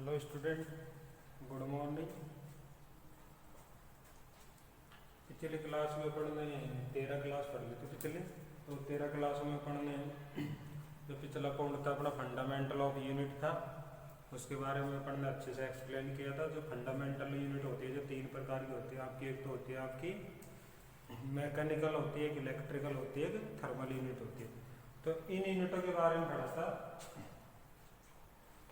Hello student, good morning. पिछली class में पढ़ने 13 क्लास पढ़ ली थी पिछली। तो 13 क्लास में पढ़ने जो पिछला पॉइंट था अपना फंडामेंटल ऑफ यूनिट था, उसके बारे में पढ़ने अच्छे से एक्सप्लेन किया था। जो फंडामेंटल यूनिट होती है जो 3 प्रकार की होती है आपकी, एक तो होती है आपकी मैकेनिकल होती है, एक इलेक्ट्रिकल होती है, एक थर्मल यूनिट होती है। तो इन यूनिटों के बारे में पढ़ा था।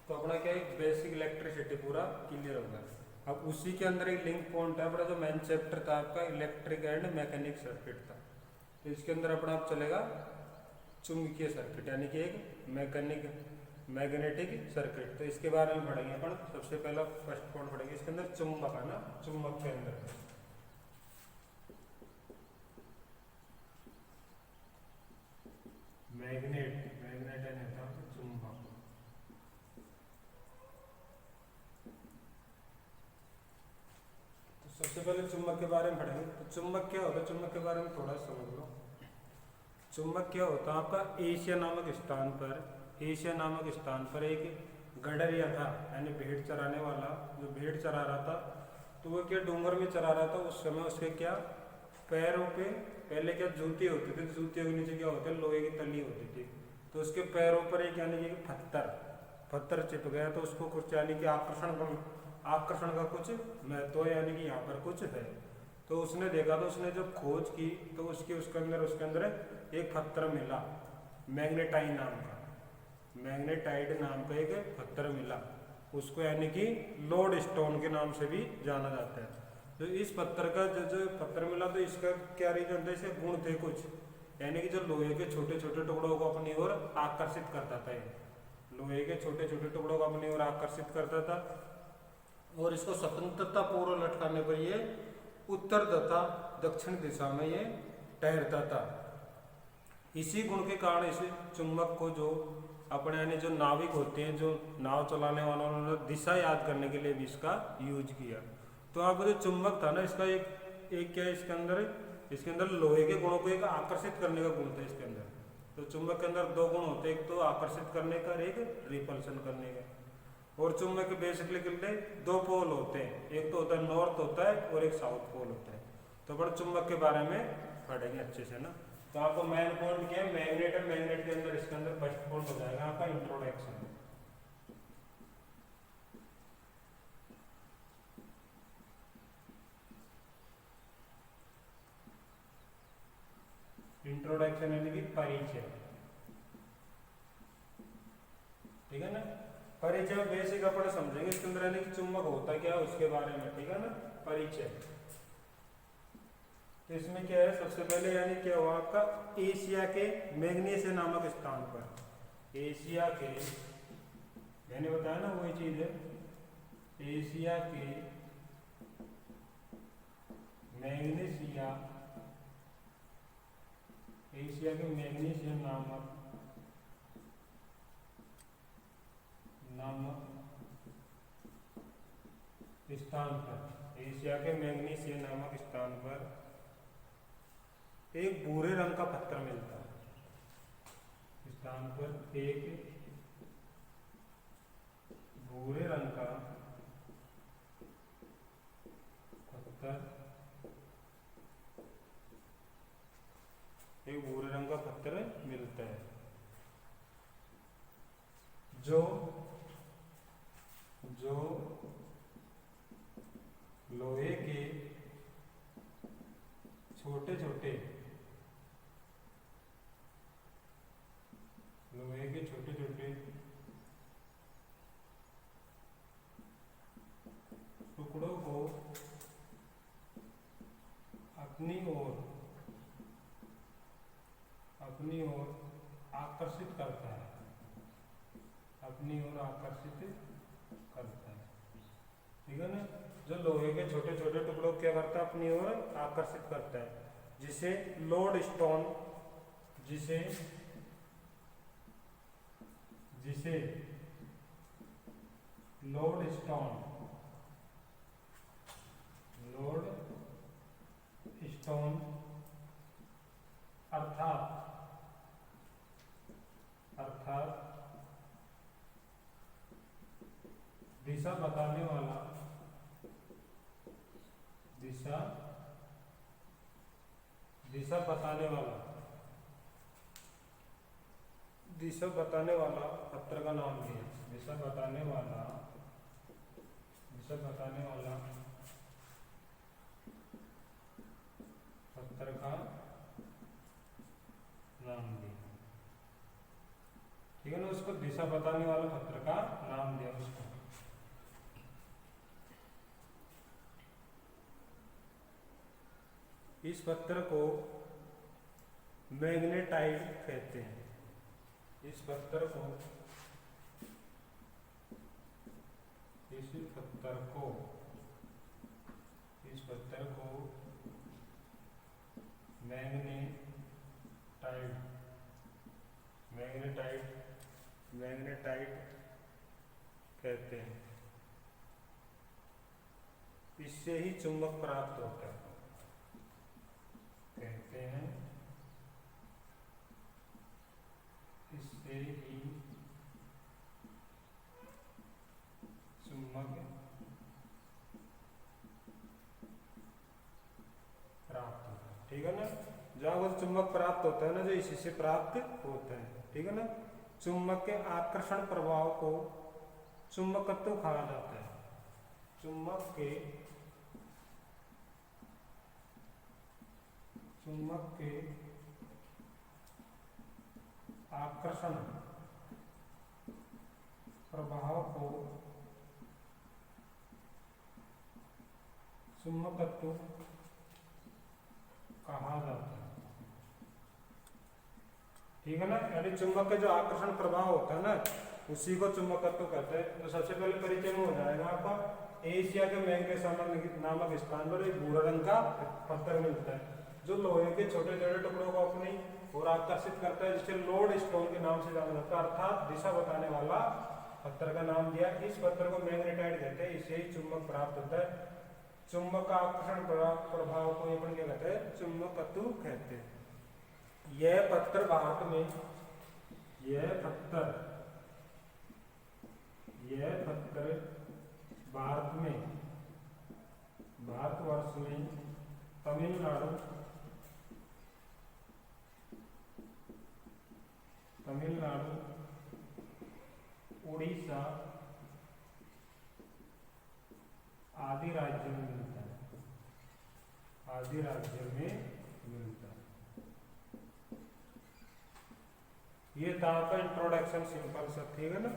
तो अपना क्या एक बेसिक इलेक्ट्रिसिटी पूरा क्लियर होगा। अब उसी के अंदर एक लिंक पॉइंट है अपना, जो मेन चैप्टर था आपका इलेक्ट्रिक एंड मैकेनिक सर्किट था। तो इसके अंदर अपना आप चलेगा चुंबकीय सर्किट, यानी कि एक मैग्नेटिक सर्किट। तो इसके बारे में पढ़ेंगे अपन। सबसे पहला फर्स्ट पॉइंट पढ़ेंगे, इसके अंदर चुंबक है ना, चुंबक के अंदर मैग्नेट है नहीं था, चुंबक। तो सबसे पहले चुंबक के बारे में पढ़ेंगे। तो चुंबक क्या होता है, चुंबक के बारे में थोड़ा समझ लो। चुंबक क्या होता है आपका, एशिया नामक स्थान पर एक गडरिया था, यानी भेड़ चराने वाला। जो भेड़ चरा रहा था तो वो क्या डूंगर में चरा रहा था। उस समय उसके क्या पैरों पे पहले क्या जूते होते थे, जूते के नीचे क्या होते, लोहे की तली होती थी। तो उसके पैरों पर एक यानी कि पत्थर चिप गया। तो उसको कुछ यानी कि आकर्षण का कुछ महत्व, यानी कि यहाँ पर कुछ है। तो उसने देखा, तो उसने जब खोज की तो उसके अंदर एक पत्थर मिला, मैग्नेटाइड नाम का एक पत्थर मिला। उसको यानी कि लोड स्टोन के नाम से भी जाना जाता है। तो इस पत्थर का जो पत्थर मिला, तो इसका क्या रीजन था, इसके गुण थे कुछ, यानी कि जो लोहे के छोटे छोटे टुकड़ों को अपनी ओर आकर्षित करता था। लोहे के छोटे छोटे टुकड़ों को अपनी ओर आकर्षित करता था, और इसको स्वतंत्रता पूर्व लटकाने पर ये उत्तर तथा दक्षिण दिशा में ये ठहरता था। इसी गुण के कारण इस चुंबक को जो अपने यानी जो नाविक होते हैं, जो नाव चलाने वालों ने दिशा याद करने के लिए भी इसका यूज किया। तो आप जो चुंबक था ना, इसका एक क्या है, इसके अंदर लोहे के गुणों को एक आकर्षित करने का गुण था इसके अंदर। तो चुंबक के अंदर 2 गुण होते हैं, एक तो आकर्षित करने का, एक रिपल्शन करने का। और चुंबक के बेसिकली के लिए 2 पोल होते हैं, एक तो होता है नॉर्थ होता है और एक साउथ पोल होता है। तो अपन चुंबक के बारे में पढ़ेंगे अच्छे से ना। तो आपको मेन पॉइंट क्या है, मैग्नेट है। मैग्नेट के अंदर इसके अंदर फर्स्ट पॉइंट हो जाएगा आपका इंट्रोडक्शन। इंट्रोडक्शन यानी कि परिचय, ठीक है ना। परिचय बेसिक अपन समझेंगे इसके अंदर, यानी कि चुंबक होता क्या है उसके बारे में, ठीक है ना, परिचय। तो इसमें क्या है, सबसे पहले यानी क्या हुआ आपका, एशिया के मैग्नीशिया नामक स्थान पर, एशिया के, मैंने बताया ना वही चीज है, एशिया के मैग्नीशिया, एशिया के मैग्नीशिया नामक स्थान पर, एशिया के मैग्नीशिया नामक स्थान पर एक भूरे रंग का पत्थर मिलता है। स्थान पर एक भूरे रंग का पत्थर, एक भूरे रंग का पत्थर मिलता है, जो लोहे के छोटे छोटे टुकड़ों को अपनी ओर आकर्षित करता है, ठीक है ना। जो लोहे के छोटे छोटे टुकड़ों क्या करता है, अपनी ओर आकर्षित करता है, जिसे लोड स्टोन अर्थात दिशा बताने वाला, दिशा दिशा बताने वाला, दिशा बताने वाला पत्र का नाम दिया। दिशा बताने वाला, दिशा बताने वाला पत्र का नाम दिया। ठीक है ना, उसको दिशा बताने वाला पत्र का नाम दिया उसको। इस पत्र को मैग्नेटाइट कहते हैं। इस पत्र को, इस पत्र को, इस पत्र को मैग्नेटाइट, मैग्नेटाइट, मैग्नेटाइट कहते हैं। इससे ही चुंबक प्राप्त होता है, कहते हैं इससे ही चुंबक प्राप्त होता है। ठीक है ना, जहाँ वो चुंबक प्राप्त होता है ना, जो इसी से प्राप्त होता है। ठीक है ना, चुंबक के आकर्षण प्रभाव को चुंबकत्व कहा जाता है। चुंबक के, चुंबक के आकर्षण प्रभाव को चुंबकत्व कहा जाता है। ठीक है ना, यानी चुंबक के जो आकर्षण प्रभाव होता है ना, उसी को चुंबकत्व कहते हैं। तो सबसे पहले परिचय में हो जाएगा आपका एशिया के मैग्नेस नामक स्थान पर एक भूरा रंग का पत्थर मिलता है, जो लोहे के छोटे छोटे टुकड़ों को अपनी और आकर्षित करता है, जिसे लोड स्टोन के नाम से जाना जाता है, अर्थात दिशा बताने वाला पत्थर का नाम दिया। इस पत्थर को मैग्नेटाइट कहते हैं, इससे ही चुंबक प्राप्त होता है। चुंबक का आकर्षण प्रभाव को अपन क्या कहते हैं, चुंबकत्व कहते हैं। यह पत्थर भारत में, यह पत्थर भारत में, भारतवर्ष में तमिलनाडु, तमिलनाडु, उड़ीसा आदि राज्य में मिलता है, आदि राज्य में मिलता है। ये था आपका इंट्रोडक्शन, सिंपल सा। ठीक है ना,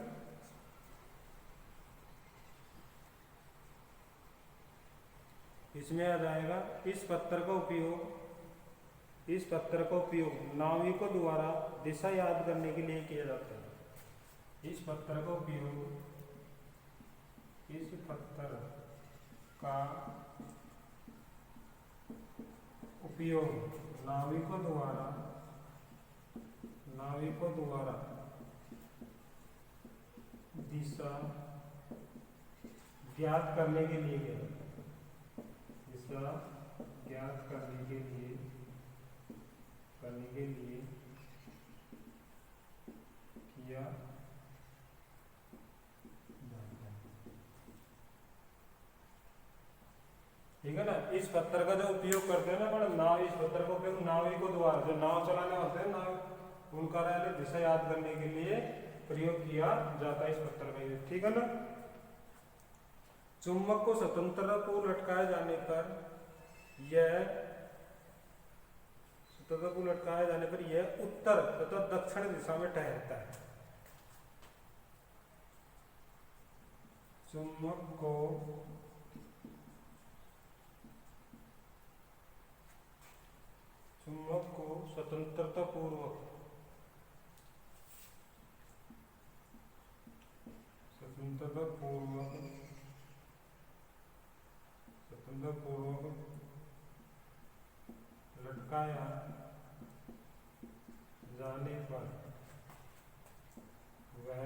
इसमें आ जाएगा इस पत्थर का उपयोग, इस पत्थर का उपयोग नाविकों द्वारा दिशा याद करने के लिए किया जाता है। इस पत्थर का उपयोग, इस पत्थर का उपयोग नाविकों द्वारा, नाविकों द्वारा दिशा ज्ञात करने के लिए किया जाता है। दिशा ज्ञात करने के लिए किया जाता है। ठीक है ना, इस पत्थर का जो उपयोग करते हैं ना अपन नाव, इस पत्थर का उपयोग नाविकों द्वारा, जो नाव चलाने होते हैं नाव, उनका दिशा याद करने के लिए प्रयोग किया जाता है इस पत्थर का यूज। ठीक है ना, चुंबक को स्वतंत्रता को लटकाए जाने पर यह, स्वतंत्रता को लटकाए जाने पर यह उत्तर तथा दक्षिण दिशा में ठहरता है। चुंबक को स्वतंत्रता पूर्वक, स्वतंत्रता पूर्वक लटकाया जाने पर वह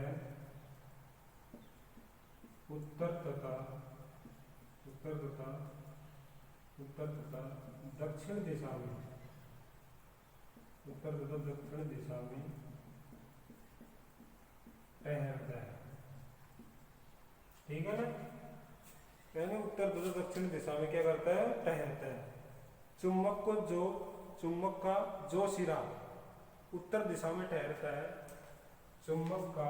उत्तर तथा दक्षिण दिशा में, उत्तर तथा दक्षिण दिशा में ठहरता है। ठीक है ना, उत्तर तथा दक्षिण दिशा में क्या करता है, ठहरता है। चुंबक का जो सिरा उत्तर दिशा में ठहरता है, चुंबक का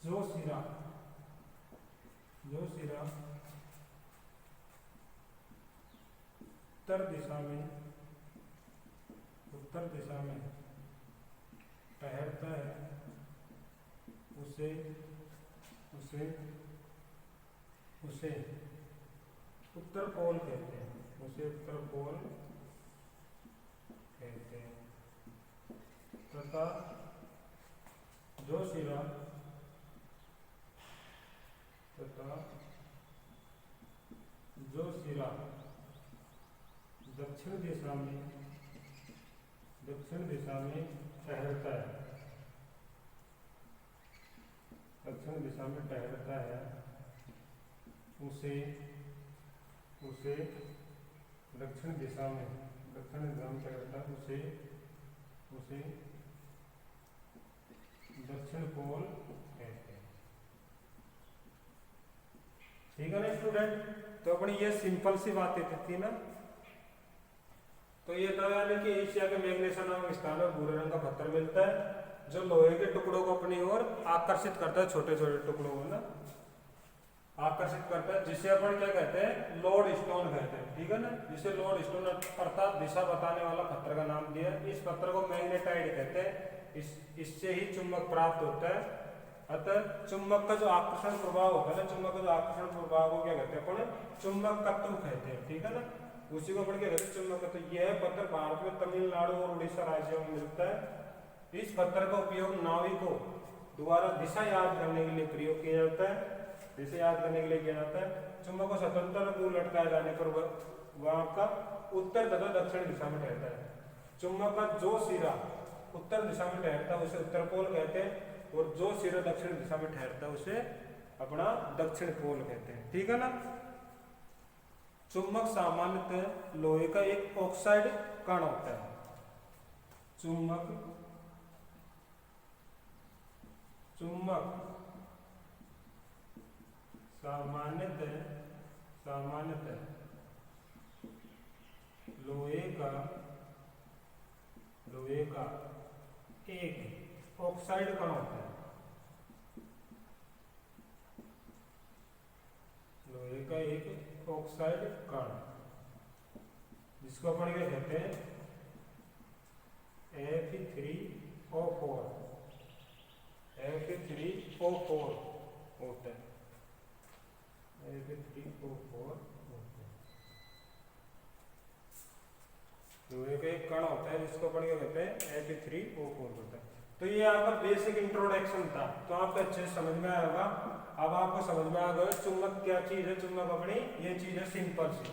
जो सिरा उत्तर दिशा में ठहरता है, उसे उत्तर पोल कहते हैं, तथा जो सिरा दक्षिण दिशा में ठहरता है, उसे दक्षिण दिशा में ठहरता है, उसे दक्षिण पोल कहते हैं। ठीक है ना स्टूडेंट। तो अपनी ये सिंपल सी बातें थी ना। तो ये था यानी कि एशिया के मैग्नीशिया नामक स्थान में भूरे रंग का पत्थर मिलता है, जो लोहे के टुकड़ों को अपनी ओर आकर्षित करता है, छोटे छोटे टुकड़ों को ना आकर्षित करता है, जिसे अपन क्या कहते हैं, लोड स्टोन कहते हैं। ठीक है ना, जिसे लोड स्टोन अर्थात दिशा बताने वाला पत्थर का नाम दिया। इस पत्थर को मैग्नेटाइट कहते हैं। इससे ही चुंबक प्राप्त होता है। अतः चुंबक का जो आकर्षण प्रभाव होता है ना, चुंबक का जो आकर्षण प्रभाव को क्या कहते हैं अपन, चुंबकत्व कहते हैं। ठीक है ना, उसी को अपन क्या कहते हैं, चुंबकत्व। यह पत्थर भारत में तमिलनाडु और उड़ीसा राज्यों में मिलता है। इस पत्थर का उपयोग नाविकों द्वारा दिशा याद करने के लिए प्रयोग किया जाता है, चुंबक को स्वतंत्र रूप लटकाए जाने पर वहां का उत्तर तथा दक्षिण दिशा में ठहरता है। चुंबक का जो सिरा उत्तर दिशा में ठहरता है उसे उत्तर पोल कहते हैं, और जो सिरा दक्षिण दिशा में ठहरता है उसे अपना दक्षिण पोल कहते हैं। ठीक है ना। चुंबक सामान्यतः लोहे का एक ऑक्साइड कण होता है। चुंबक सामान्यतः लोहे का एक ऑक्साइड कण होता है। लोहे का एक ऑक्साइड कण, जिसको अपन क्या कहते हैं, Fe3O4 होता है। Fe3O4 लोहे का एक कण होता है, जिसको अपन क्या कहते हैं, Fe3O4 होता है। तो ये यहाँ पर बेसिक इंट्रोडक्शन था, तो आपको अच्छे से समझ में आया होगा। अब आपको समझ में आ गया चुंबक क्या चीज है। चुंबक अपनी ये चीज है सिंपल सी।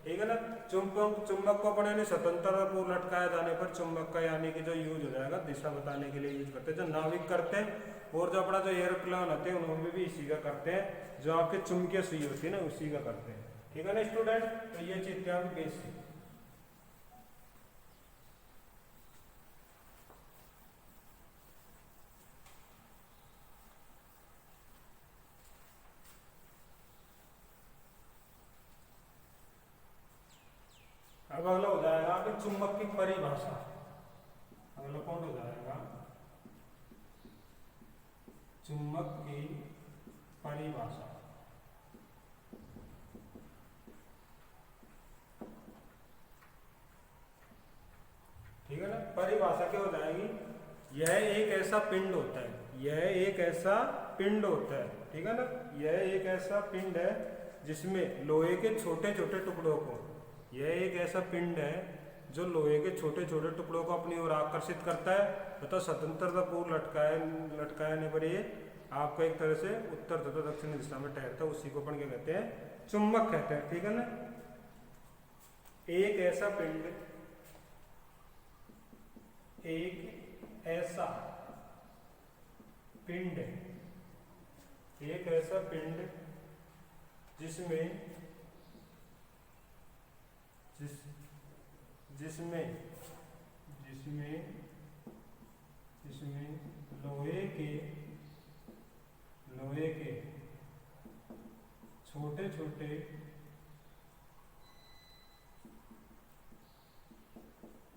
ठीक है ना। चुंबक को अपने स्वतंत्र रूप लटकाया जाने पर चुंबक का यानी कि जो यूज हो जाएगा दिशा बताने के लिए यूज करते हैं, जो नाविक करते हैं, और जो अपना जो एयरप्लेन होते हैं उन्होंने भी इसी का करते हैं, जो आपके चुंबकीय सुई होती है ना उसी का करते हैं। ठीक है ना स्टूडेंट। तो ये चीज क्या बेसिक। अब अगला हो जाएगा कि चुंबक की परिभाषा। अगला कौन हो जाएगा, चुंबक की परिभाषा। ठीक है ना। परिभाषा क्या हो जाएगी, यह एक ऐसा पिंड होता है, ठीक है ना। यह एक ऐसा पिंड है जिसमें लोहे के छोटे छोटे टुकड़ों को, यह एक ऐसा पिंड है जो लोहे के छोटे छोटे टुकड़ों को अपनी ओर आकर्षित करता है तथा स्वतंत्रता पूर्व लटकाने पर ये आपका एक तरह से उत्तर तथा दक्षिण दिशा में ठहरता है, उसी को अपन क्या कहते हैं, चुंबक कहते हैं। ठीक है ना। एक ऐसा पिंड जिसमें लोहे के लोहे के छोटे छोटे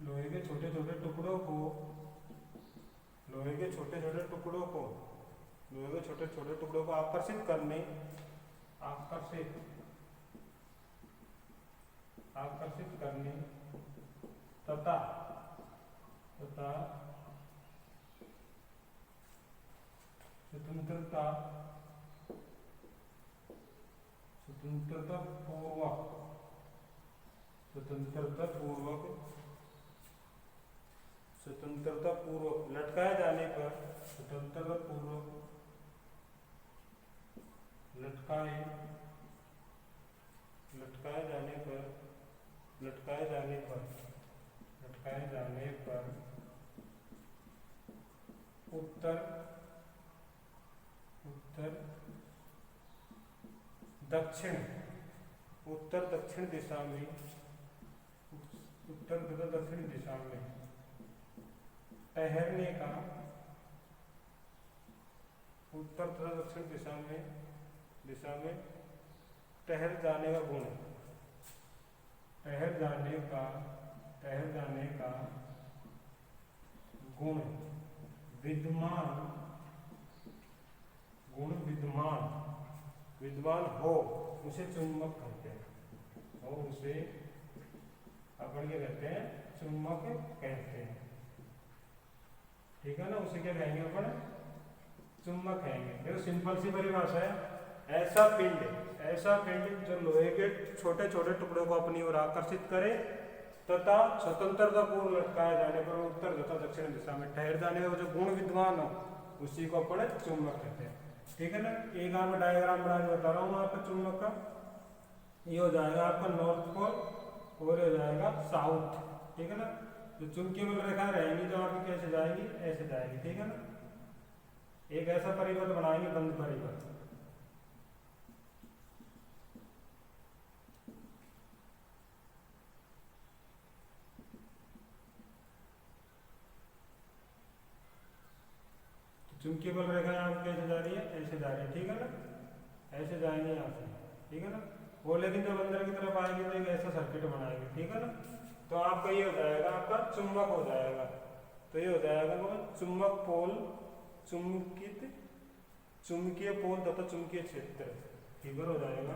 लोहे के छोटे छोटे टुकड़ों को लोहे के छोटे छोटे टुकड़ों को लोहे के छोटे छोटे टुकड़ों को आकर्षित करने आकर्षित आकर्षित करने तथा तथा स्वतंत्रता स्वतंत्रता पूर्वक स्वतंत्रता पूर्वक स्वतंत्रता पूर्वक लटकाए जाने पर स्वतंत्रता पूर्वक लटकाए लटकाए जाने पर लटकाए जाने पर लटकाए जाने पर उत्तर उत्तर दक्षिण उत्तर दक्षिण दिशा में उत्तर तथा दक्षिण दिशा में ठहरने का उत्तर तथा दक्षिण दिशा में ठहर जाने का गुण ठहर जाने का गुण विद्वान हो उसे चुंबक कहते हैं और उसे अपन क्या कहते हैं चुंबक कहते हैं। ठीक है ना, उसे क्या कहेंगे अपन चुंबक कहेंगे। देखो सिंपल सी परिभाषा है, ऐसा पिंड जो लोहे के छोटे छोटे टुकड़ों को अपनी ओर आकर्षित करे तथा स्वतंत्रता पूर्व लटकाए जाने पर उत्तर तथा दक्षिण दिशा में ठहर जाने का जो गुण विद्वान हो उसी को अपन चुंबक कहते हैं। ठीक है ना, एक आपका डायग्राम बना के बता रहा हूँ आपका चुंबक का। ये हो जाएगा आपका नॉर्थ पोल और हो जाएगा साउथ। ठीक है ना, जो चुंबकीय बल रेखा रहेंगी जो आपकी कैसे जाएगी ऐसे जाएगी। ठीक है ना, एक ऐसा परिपथ बनाएंगे बंद परिपथ। चुंबकीय बल रेखा यहाँ कैसे जा रही है ऐसे जा रही है। ठीक है ना, ऐसे जाएंगे यहाँ से। ठीक है ना, वो लेकिन जब अंदर की तरफ आएंगे तो एक ऐसा सर्किट बनाएंगे। ठीक है ना, तो आपका ये हो जाएगा आपका चुंबक हो जाएगा। तो ये हो जाएगा चुंबक पोल चुंबकीय पोल तथा चुंबकीय क्षेत्र फिगर हो जाएगा।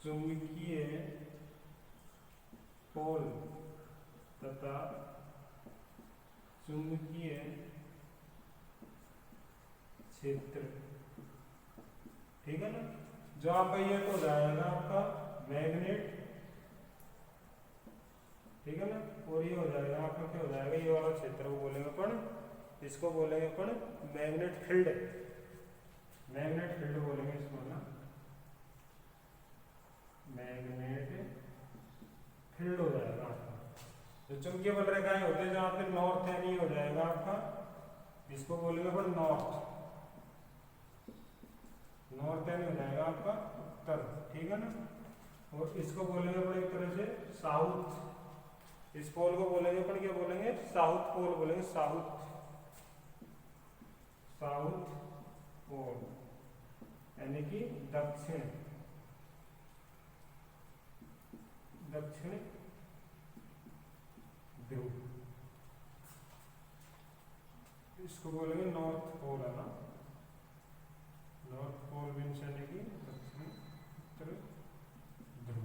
चुंबकीय पोल तथा चुंबकीय क्षेत्र। ठीक है ना, जो आपका ये तो हो जाएगा आपका मैग्नेट। ठीक है ना, और ये हो जाएगा आपका क्या हो जाएगा ये वाला क्षेत्र को बोलेंगे अपन, इसको बोलेंगे अपन मैग्नेट फील्ड। मैग्नेट फील्ड बोलेंगे इसको ना, मैग्नेट फील्ड हो जाएगा आपका। जो चुंबकीय बल रेखाएं होते हैं जहाँ पे नॉर्थ एन हो जाएगा आपका, इसको बोलेंगे अपन नॉर्थ एन हो जाएगा आपका उत्तर। ठीक है ना, और इसको बोलेंगे अपन एक तरह से साउथ। इस पोल को बोलेंगे अपन क्या बोलेंगे साउथ पोल बोलेंगे, साउथ पोल यानी कि दक्षिण ध्रुव। इसको बोलेंगे नॉर्थ पोल है ना, नॉर्थ पोल मीन्स यानी कि दक्षिण उत्तर ध्रुव।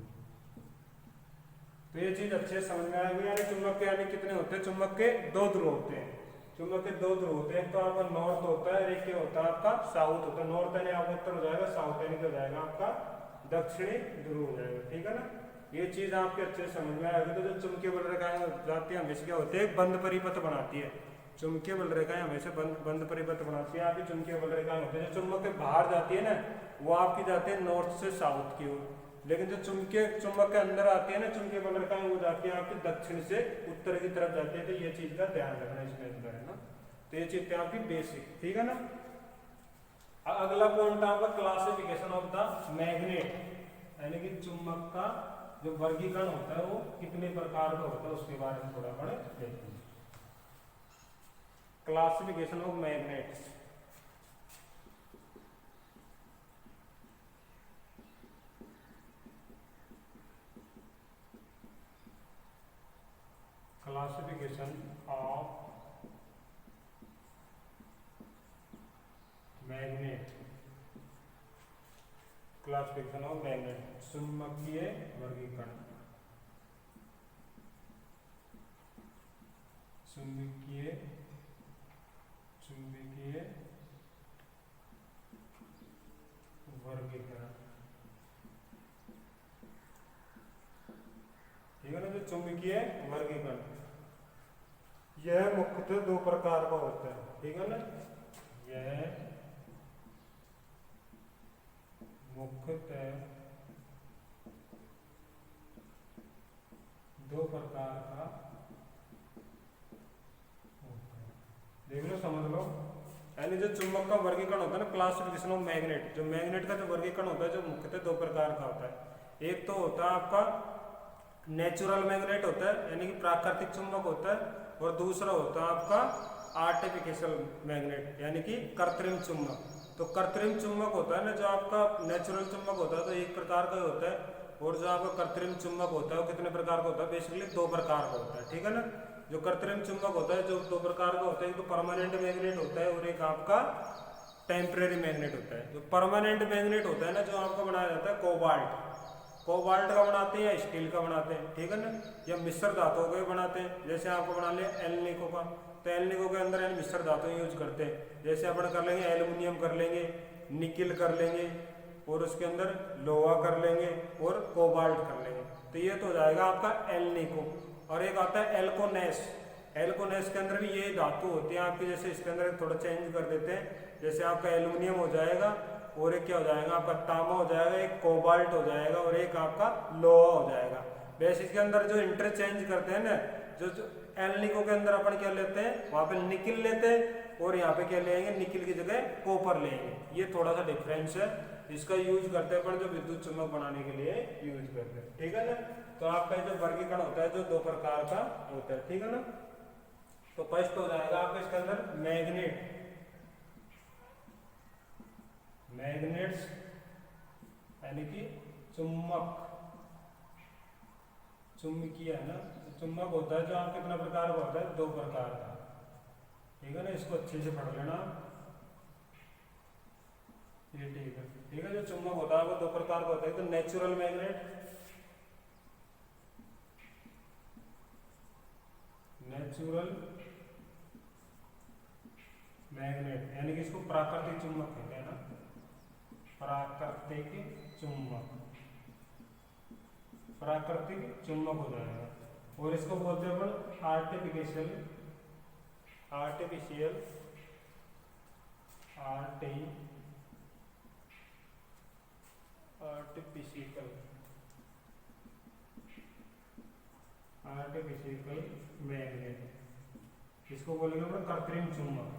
तो ये चीज अच्छे से समझ में आएगी। यानी चुंबक के यानी कितने होते हैं, चुंबक के दो ध्रुव होते हैं। चुंबक के दो ध्रुव होते हैं, तो आपका नॉर्थ होता है, एक होता है आपका साउथ होता है। नॉर्थ यानी आपका उत्तर हो जाएगा, साउथ यानी क्या हो जाएगा आपका दक्षिणी ध्रुव हो जाएगा। ठीक है ना, ये चीज आपके अच्छे समझ में आएगी। तो जो चुंबकीय बल रेखाएं जाती है हमेशा क्या होते हैं बंद परिपथ बनाती है। चुंबकीय बल रेखाएं हमेशा बंद परिपथ बनाती है। आपकी चुंबकीय बल रेखाएं होते हैं जो चुंबक के बाहर जाती है ना, वो आपकी जाती है नॉर्थ से साउथ की ओर। लेकिन जो चुंबक के अंदर आती है ना चुंबकीय बल रेखाएं, वो जाती है आपकी दक्षिण से उत्तर की तरफ जाती है। तो ये चीज का ध्यान रखना इसमें अंदर है ना। तो ये चीज आपकी बेसिक। ठीक है ना, अगला पॉइंट आपका क्लासिफिकेशन ऑफ द मैग्नेट यानी कि चुंबक का जो वर्गीकरण होता है वो कितने प्रकार का होता है उसके बारे में थोड़ा बड़े देखते हैं। Classification of magnets. Classification of magnet, classification of magnet, चुंबकीय वर्गीकरण, चुंबकीय वर्गीकरण, ठीक है ना। जो चुंबकीय वर्गीकरण यह मुख्यतः दो प्रकार का होता है, ठीक है ना। यह मुख्यतः दो प्रकार का होता है, देख लो समझ लो। यानी जो चुंबक का वर्गीकरण होता है ना, क्लासिफिकेशन ऑफ मैग्नेट, जो मैग्नेट का जो वर्गीकरण होता है जो मुख्यतः दो प्रकार का होता है। एक तो होता है आपका नेचुरल मैग्नेट होता है, यानी कि प्राकृतिक चुंबक होता है, और दूसरा होता है आपका आर्टिफिशियल मैग्नेट, यानी कि कृत्रिम चुंबक। तो कृत्रिम चुंबक होता है ना, जो आपका नेचुरल चुंबक होता है तो एक प्रकार का होता है, और जो आपका कृत्रिम चुंबक होता है वो कितने प्रकार का होता है, बेसिकली दो प्रकार का होता है, ठीक है ना। जो कृत्रिम चुंबक होता है जो दो प्रकार का होता है, एक तो परमानेंट मैग्नेट होता है और एक आपका टेम्परेरी मैग्नेट होता है। जो परमानेंट मैग्नेट होता है ना, जो आपका बनाया जाता है कोबाल्ट का बनाते हैं या स्टील का बनाते हैं, ठीक है ना, या मिश्र धातुओं के बनाते हैं। जैसे आपको बना लिया एल्निको का, तो एल्निको के अंदर यानी मिश्र धातु यूज करते हैं। जैसे अपन कर लेंगे एल्युमिनियम कर लेंगे, निकिल कर लेंगे, और उसके अंदर लोहा कर लेंगे और कोबाल्ट कर लेंगे, तो ये तो हो जाएगा आपका एल्निको। और एक आता है एल्कोनेस, एल्कोनेस के अंदर भी ये धातु होती है आपके, जैसे इसके अंदर थोड़ा चेंज कर देते हैं, जैसे आपका एल्युमिनियम हो जाएगा और एक क्या हो जाएगा आपका तांबा हो जाएगा, एक कोबाल्ट हो जाएगा और एक आपका लोहा हो जाएगा। वैसे इसके अंदर जो इंटरचेंज करते हैं ना, जो एल्निको के अंदर अपन क्या लेते हैं, वहां पे निकिल लेते हैं, और यहाँ पे क्या लेंगे, निकिल की जगह कॉपर लेंगे। ये थोड़ा सा डिफरेंस है, इसका यूज करते हैं अपन जो विद्युत चुंबक बनाने के लिए यूज करते हैं, ठीक है ना। तो आपका जो वर्गीकरण होता है जो दो प्रकार का होता है, ठीक है ना। तो फर्स्ट हो जाएगा आपका इसके अंदर मैग्नेट्स, यानी कि चुंबकीय है ना, चुंबक होता है जो आप कितना प्रकार का होता है, दो प्रकार का, ठीक है ना। इसको अच्छे से पढ़ लेना, ये ठीक है। जो चुंबक होता है वो दो प्रकार का होता है, तो नेचुरल मैग्नेट, यानी कि इसको प्राकृतिक चुंबक कहते हैं ना, प्राकृतिक चुंबक हो जाएगा। और इसको बोलते हैं अपन आर्टिफिशियल मैग्नेट, इसको बोलेंगे अपन कृत्रिम चुंबक,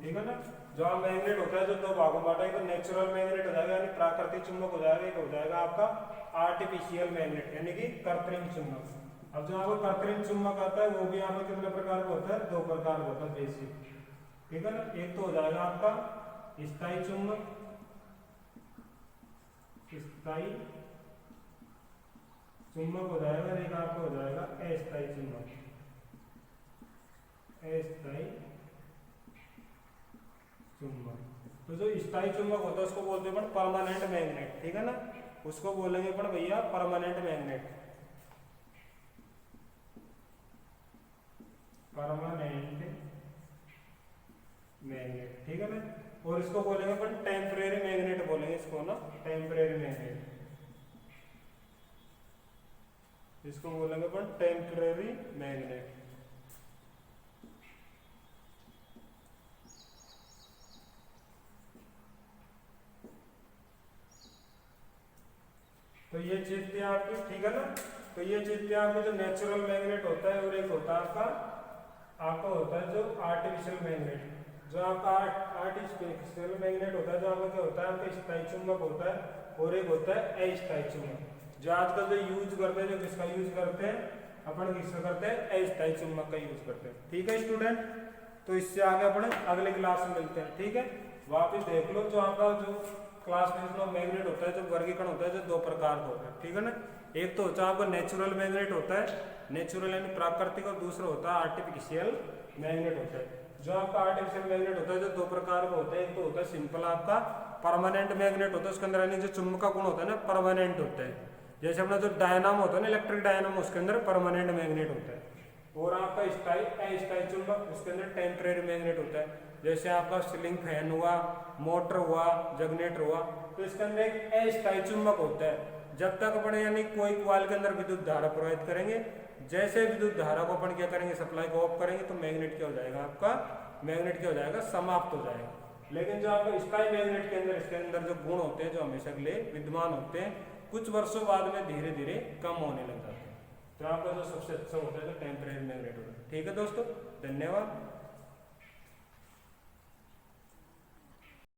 ठीक है ना। जो मैग्नेट होता है जो दो भागों में बांटा है, तो नेचुरल मैग्नेट हो जाएगा यानी प्राकृतिक चुंबक हो जाएगा, एक हो जाएगा आपका आर्टिफिशियल मैग्नेट यानी कि कृत्रिम चुंबक। अब जो आपका कृत्रिम चुंबक आता है वो भी आपका कितने प्रकार का होता है, दो प्रकार का होता है बेसिक, ठीक है ना। एक तो हो जाएगा आपका स्थायी चुंबक, हो जाएगा, एक आपका हो जाएगा अस्थायी चुंबक, तो जो स्थायी चुंबक होता है उसको बोलते हैं परमानेंट मैग्नेट, ठीक है ना। उसको बोलेंगे अपन भैया परमानेंट मैग्नेट, ठीक है ना। और इसको बोलेंगे अपन टेम्परेरी मैग्नेट बोलेंगे इसको ना, टेम्परेरी मैग्नेट, इसको बोलेंगे अपन टेम्परेरी मैग्नेट। तो ये चीज थी आपकी, ठीक है ना। तो ये चीज थी आपकी जो नेचुरल मैग्नेट होता है, और एक होता है आपका होता है जो आर्टिफिशियल मैग्नेट। जो आपका आर्टिफिशियल मैग्नेट होता है जो आपका क्या होता है, आपका स्थायी चुंबक होता है, और एक होता है अस्थायी चुंबक। जो आजकल जो यूज करते हैं, जो किसका यूज करते हैं, अपन किसका करते हैं, अस्थायी चुंबक का यूज करते हैं। ठीक है स्टूडेंट, तो इससे आगे अपन अगले क्लास में मिलते हैं। ठीक है, वापिस देख लो जो आपका जो क्लास में मैग्नेट होता है, जो वर्गीकरण होता है, जो दो प्रकार का होता है। ठीक है ना, एक तो होता है आपका नेचुरल मैग्नेट होता है, नेचुरल यानी प्राकृतिक, और दूसरा होता है आर्टिफिशियल मैग्नेट होता है। जो आपका आर्टिफिशियल मैग्नेट होता है जो दो प्रकार का होता है, एक तो होता है सिंपल आपका परमानेंट मैग्नेट होता है, उसके अंदर यानी जो चुंबक का गुण होता है ना परमानेंट होता है, जैसे अपना जो डायनामो होता है ना इलेक्ट्रिक डायनामो, उसके अंदर परमानेंट मैग्नेट होता है। और आपका अस्थायी चुंबक, उसके अंदर टेम्परेरी मैग्नेट होता है, जैसे आपका सीलिंग फैन हुआ, मोटर हुआ, जनरेटर हुआ, तो इसके अंदर एक अस्थायी चुंबक होता है। जब तक अपन यानी कोई कॉइल के अंदर विद्युत धारा प्रवाहित करेंगे, जैसे विद्युत धारा को अपन क्या करेंगे, सप्लाई को ऑफ करेंगे, तो मैग्नेट क्या हो जाएगा, आपका मैग्नेट क्या हो जाएगा, समाप्त हो जाएगा। लेकिन जो आपका स्थायी मैग्नेट के अंदर, इसके अंदर जो गुण होते हैं जो हमेशा के लिए विद्यमान होते हैं, कुछ वर्षों बाद में धीरे धीरे कम होने लग जाते हैं। तो आपका जो सबसे अच्छा होता है जो टेम्परेरी मैग्नेट होता है। ठीक है दोस्तों, धन्यवाद।